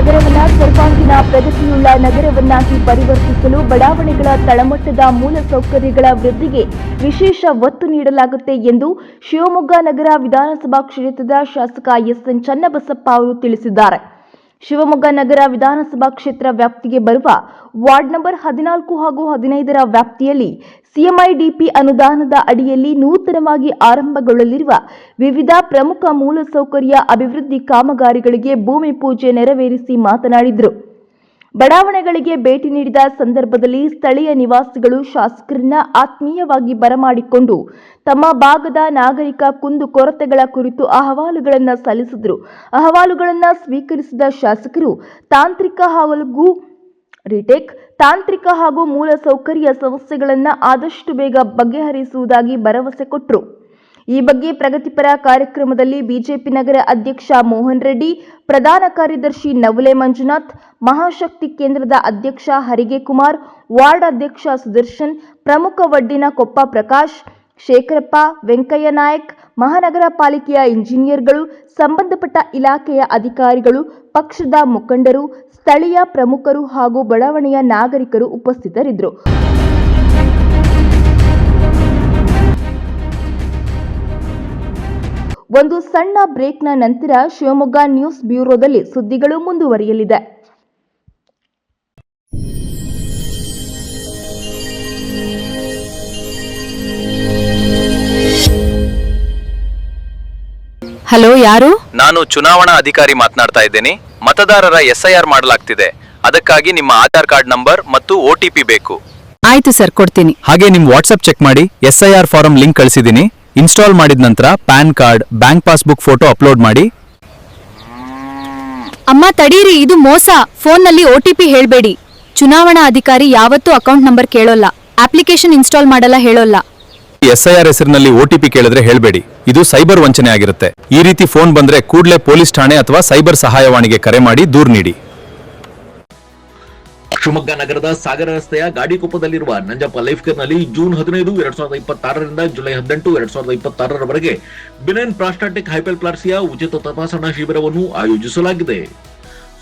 ನಗರವನ್ನು ಸರ್ವಾಂಗೀಣ ಪ್ರಗತಿಯುಳ್ಳ ನಗರವನ್ನಾಗಿ ಪರಿವರ್ತಿಸಲು ಬಡಾವಣೆಗಳ ತಳಮಟ್ಟದ ಮೂಲಸೌಕರ್ಯಗಳ ವೃದ್ಧಿಗೆ ವಿಶೇಷ ಒತ್ತು ನೀಡಲಾಗುತ್ತೆ ಎಂದು ಶಿವಮೊಗ್ಗ ನಗರ ವಿಧಾನಸಭಾ ಕ್ಷೇತ್ರದ ಶಾಸಕ ಎಸ್ಎನ್ ಚನ್ನಬಸಪ್ಪ ಅವರು ತಿಳಿಸಿದ್ದಾರೆ. ಶಿವಮೊಗ್ಗ ನಗರ ವಿಧಾನಸಭಾ ಕ್ಷೇತ್ರ ವ್ಯಾಪ್ತಿಗೆ ಬರುವ ವಾರ್ಡ್ ನಂಬರ್ 14 ಹಾಗೂ 15ರ ವ್ಯಾಪ್ತಿಯಲ್ಲಿ ಸಿಎಂಐಡಿಪಿ ಅನುದಾನದ ಅಡಿಯಲ್ಲಿ ನೂತನವಾಗಿ ಆರಂಭಗೊಳ್ಳಲಿರುವ ವಿವಿಧ ಪ್ರಮುಖ ಮೂಲಸೌಕರ್ಯ ಅಭಿವೃದ್ಧಿ ಕಾಮಗಾರಿಗಳಿಗೆ ಭೂಮಿ ಪೂಜೆ ನೆರವೇರಿಸಿ ಮಾತನಾಡಿದರು. ಬಡಾವಣೆಗಳಿಗೆ ಭೇಟಿ ನೀಡಿದ ಸಂದರ್ಭದಲ್ಲಿ ಸ್ಥಳೀಯ ನಿವಾಸಿಗಳು ಶಾಸಕರನ್ನ ಆತ್ಮೀಯವಾಗಿ ಬರಮಾಡಿಕೊಂಡು ತಮ್ಮ ಭಾಗದ ನಾಗರಿಕ ಕುಂದುಕೊರತೆಗಳ ಕುರಿತು ಅಹವಾಲುಗಳನ್ನು ಸಲ್ಲಿಸಿದರು. ಅಹವಾಲುಗಳನ್ನು ಸ್ವೀಕರಿಸಿದ ಶಾಸಕರು ತಾಂತ್ರಿಕ ಹಾಗೂ ಮೂಲಸೌಕರ್ಯ ಸಮಸ್ಯೆಗಳನ್ನು ಆದಷ್ಟು ಬೇಗ ಬಗೆಹರಿಸುವುದಾಗಿ ಭರವಸೆ ಕೊಟ್ಟರು. ಈ ಬಗ್ಗೆ ಪ್ರಗತಿಪರ ಕಾರ್ಯಕ್ರಮದಲ್ಲಿ ಬಿಜೆಪಿ ನಗರ ಅಧ್ಯಕ್ಷ ಮೋಹನ್ ರೆಡ್ಡಿ, ಪ್ರಧಾನ ಕಾರ್ಯದರ್ಶಿ ನವಲೆ ಮಂಜುನಾಥ್, ಮಹಾಶಕ್ತಿ ಕೇಂದ್ರದ ಅಧ್ಯಕ್ಷ ಹರಿಗೆ ಕುಮಾರ್, ವಾರ್ಡ್ ಅಧ್ಯಕ್ಷ ಸುದರ್ಶನ್, ಪ್ರಮುಖ ವಡ್ಡಿನ ಕೊಪ್ಪ ಪ್ರಕಾಶ್, ಶೇಖರಪ್ಪ, ವೆಂಕಯ್ಯ ನಾಯಕ್, ಮಹಾನಗರ ಪಾಲಿಕೆಯ ಇಂಜಿನಿಯರ್ಗಳು, ಸಂಬಂಧಪಟ್ಟ ಇಲಾಖೆಯ ಅಧಿಕಾರಿಗಳು, ಪಕ್ಷದ ಮುಖಂಡರು, ಸ್ಥಳೀಯ ಪ್ರಮುಖರು ಹಾಗೂ ಬಡಾವಣೆಯ ನಾಗರಿಕರು ಉಪಸ್ಥಿತರಿದ್ದರು. ಒಂದು ಸಣ್ಣ ಬ್ರೇಕ್ನ ನಂತರ ಶಿವಮೊಗ್ಗ ನ್ಯೂಸ್ ಬ್ಯೂರೋದಲ್ಲಿ ಸುದ್ದಿಗಳು ಮುಂದುವರಿಯಲಿದೆ. ಹಲೋ, ಯಾರು? ನಾನು ಚುನಾವಣಾ ಅಧಿಕಾರಿ ಮಾತನಾಡ್ತಾ ಇದ್ದೇನೆ. ಮತದಾರರ SIR ಮಾಡಲಾಗ್ತಿದೆ. ಅದಕ್ಕಾಗಿ ನಿಮ್ಮ ಆಧಾರ್ ಕಾರ್ಡ್ ನಂಬರ್ ಮತ್ತು OTP ಬೇಕು. ಆಯ್ತು ಸರ್, ಕೊಡ್ತೀನಿ. ಹಾಗೆ ನಿಮ್ ವಾಟ್ಸ್ಆಪ್ ಚೆಕ್ ಮಾಡಿ. SIR ಫಾರಂ ಲಿಂಕ್ ಕಳಿಸಿದ್ದೀನಿ. ಇನ್ಸ್ಟಾಲ್ ಮಾಡಿದ ನಂತರ PAN card, bank passbook photo upload ಮಾಡಿ. ಅಮ್ಮ ತಡೀರಿ, ಇದು ಮೋಸ. ಫೋನ್ನಲ್ಲಿ OTP ಹೇಳ್ಬೇಡಿ. ಚುನಾವಣಾ ಅಧಿಕಾರಿ ಯಾವತ್ತೂ ಅಕೌಂಟ್ ನಂಬರ್ ಕೇಳೋಲ್ಲ, ಅಪ್ಲಿಕೇಶನ್ ಇನ್ಸ್ಟಾಲ್ ಮಾಡಲ್ಲ ಹೇಳೋಲ್ಲ. SIR ಹೆಸರಿನಲ್ಲಿ OTP ಕೇಳಿದ್ರೆ ಹೇಳ್ಬೇಡಿ. ಇದು ಸೈಬರ್ ವಂಚನೆ ಆಗಿರುತ್ತೆ. ಈ ರೀತಿ ಫೋನ್ ಬಂದ್ರೆ ಕೂಡಲೇ ಪೊಲೀಸ್ ಠಾಣೆ ಅಥವಾ ಸೈಬರ್ ಸಹಾಯವಾಣಿಗೆ ಕರೆ ಮಾಡಿ ದೂರು ನೀಡಿ. ಶಿವಮೊಗ್ಗ ನಗರದ ಸಾಗರ ರಸ್ತೆಯ ಗಾಡಿಕೊಪ್ಪದಲ್ಲಿರುವ ನಂಜಪ್ಪ ಲೈಫ್ ಕೇರ್ನಲ್ಲಿ ಜೂನ್ 15, 2026ರಿಂದ ಜುಲೈ 18, 2026ರವರೆಗೆ ಬಿನೈನ್ ಪ್ರಾಸ್ಟಾಟಿಕ್ ಹೈಪರ್ಪ್ಲಾಸಿಯಾ ಉಚಿತ ತಪಾಸಣಾ ಶಿಬಿರವನ್ನು ಆಯೋಜಿಸಲಾಗಿದೆ.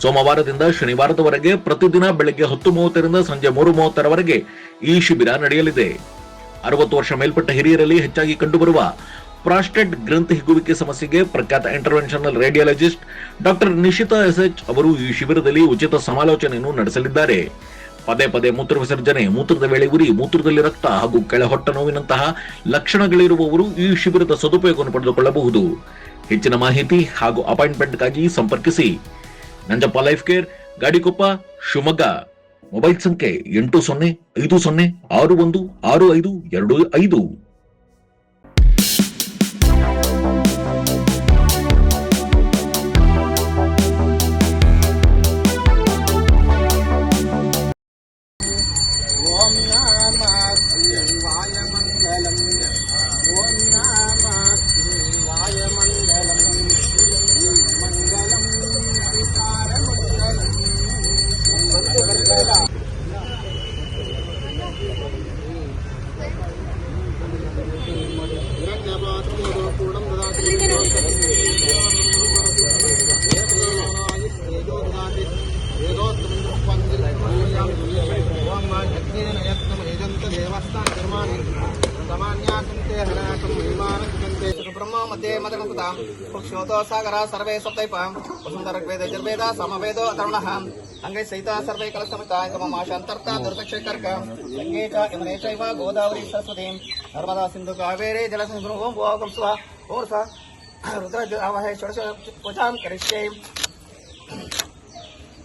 ಸೋಮವಾರದಿಂದ ಶನಿವಾರದವರೆಗೆ ಪ್ರತಿದಿನ ಬೆಳಗ್ಗೆ 10:30ರಿಂದ ಸಂಜೆ 3:30ರವರೆಗೆ ಈ ಶಿಬಿರ ನಡೆಯಲಿದೆ. 60 ವರ್ಷ ಮೇಲ್ಪಟ್ಟ ಹಿರಿಯರಲ್ಲಿ ಹೆಚ್ಚಾಗಿ ಕಂಡುಬರುವ ಪ್ರಾಸ್ಟೇಟ್ ಗ್ರಂಥಿ ಹಿಗ್ಗುವಿಕೆ ಸಮಸ್ಯೆಗೆ ಪ್ರಖ್ಯಾತ interventional radiologist doctor Nishita SH ಅವರು ಈ ಶಿಬಿರದಲ್ಲಿ ಉಚಿತ ಸಮಾಲೋಚನೆಯನ್ನು ನಡೆಸಲಿದ್ದಾರೆ. ಪದೇ ಪದೇ ಮೂತ್ರ ವಿಸರ್ಜನೆ, ಮೂತ್ರದ ವೇಳೆ ಉರಿ, ಮೂತ್ರದಲ್ಲಿ ರಕ್ತ ಹಾಗೂ ಕೆಳ ಹೊಟ್ಟೆ ನೋವಿನಂತಹ ಲಕ್ಷಣಗಳಿರುವವರು ಈ ಶಿಬಿರದ ಸದುಪಯೋಗವನ್ನು ಪಡೆದುಕೊಳ್ಳಬಹುದು. ಹೆಚ್ಚಿನ ಮಾಹಿತಿ ಹಾಗೂ ಅಪಾಯಿಂಟ್ಮೆಂಟ್ಗಾಗಿ ಸಂಪರ್ಕಿಸಿ Nanjappa life care, Gadikoppa, Shivamogga. Mobile ಸಂಖ್ಯೆ 8050616525. मध्ये मदनकृता पुरुषोतो सागर सर्वे सप्तैप वसुंधरवेद जर्वेद समवेदो अतरुणः अंगे सहिता सर्वे कलसमिता एकममाशान्तर्ता दुर्दक्षकर्क गंगे च यमुने चैव गोदावरी सरस्वती नर्मदा सिन्धु कावेरी जलसिन्धु ओम भुवं स्वः और स रुद्र आवहे षोडश पूजां करिष्ये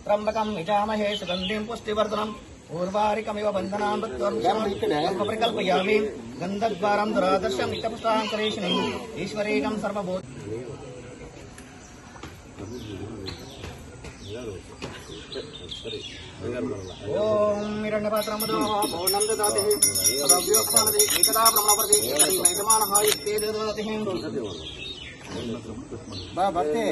त्र्यंबकं यजामहे सुगन्धिं पुष्टिवर्धनम् ऊर्वारिकमिव बन्धनामृत्वर्षं प्रकल्पयामि गन्धद्वारं दुरादर्शं नित्यपुष्टां करेशिनीं ईश्वरीकं सर्वभूत ओम हिरण्यपात्रमदोः पौर्णं ददाति तदव्योक्ष्मानति एकदा ब्रह्मवर्ति यजमानः युक्ते ददाति बा भक्ते